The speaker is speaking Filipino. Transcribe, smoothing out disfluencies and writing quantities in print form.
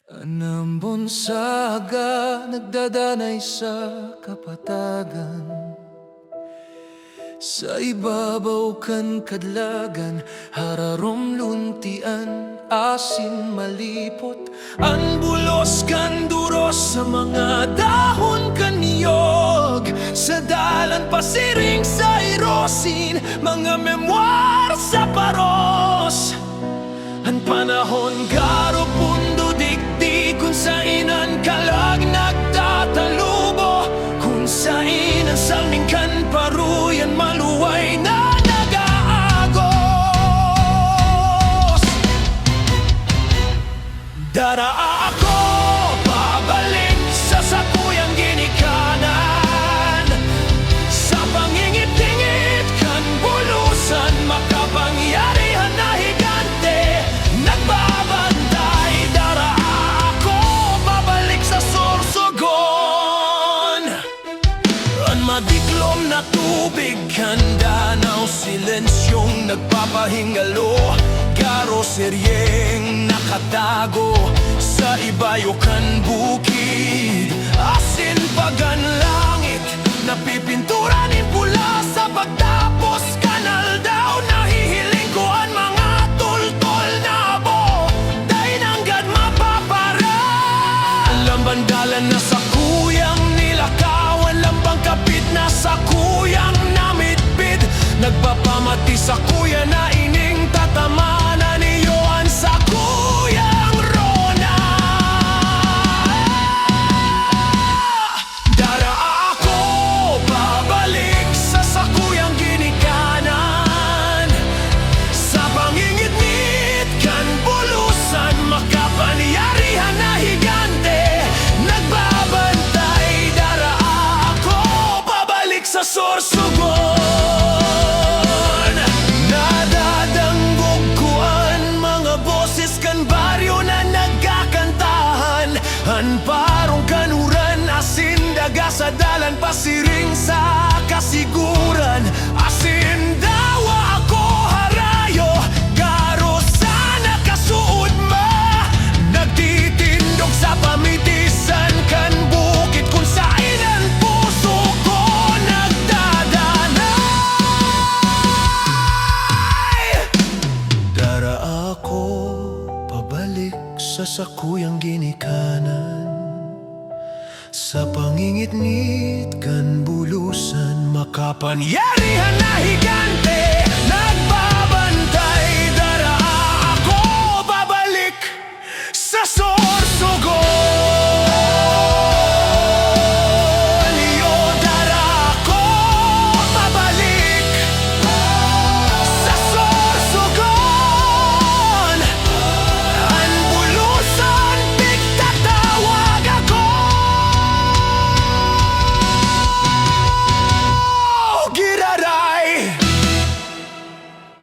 Anambon saga nagdadanay sa kapatagan, sa ibabaw kan kadlagan, hararom luntian, asin malipot. Ang bulos kan duros sa mga dahon kan niyog, sa dalan pasiring sa irosin, mga memoir sa paros. Ang panahon garo pundo digdi, kung sainan kalag nagtatalubo, kung sainan salming kan paruyan maluway na nagaagos. Daraa ako pabalik sa sakuyang ginikanan, sa pangingit-ingit kan bulusan, makapangyarihan na higante nagbabantay. Daraa ako pabalik sa Sorsogon, ang madiklom na tubig kan danaw, silensyong nagpapahingalo, karoseryeng nakatago sa ibayo kan bukid, asin pagan langit napipintura ni pula sa pagtapos kanal daw. Nahihiling ko ang mga tultol na abo, dahil nanggad mapapara. Lambandalan na sa kuyang nilakawan, lambang kapit na sa kuyang namitbid, nagpapamati sa kuya na ining tatamanan niyo ang sa kuyang Rona. Daraa ako pabalik sa sakuyang ginikanan, sa pangingit-ngit kan bulusan, makapangyarihan na higante nagbabantay. Daraa ako pabalik sa Sorsogon, nadadanggog ko ang mga boses kan baryo na nagkakantahan, ang parong kanuran, asin daga sa dalan, pasiring sa kasiguran, asin dawa ako harayo, garo sana kasuod ma, nagtitindog sa pamitisan kan bukid, kung saan ang puso ko nagdadanay. Daraa ako pabalik sa sakuyang ginikanan, sa pangingit-ngit kan bulusan, makapangyarihan na higante nagbabantay. Daraa ako pabalik sa Sorsogon.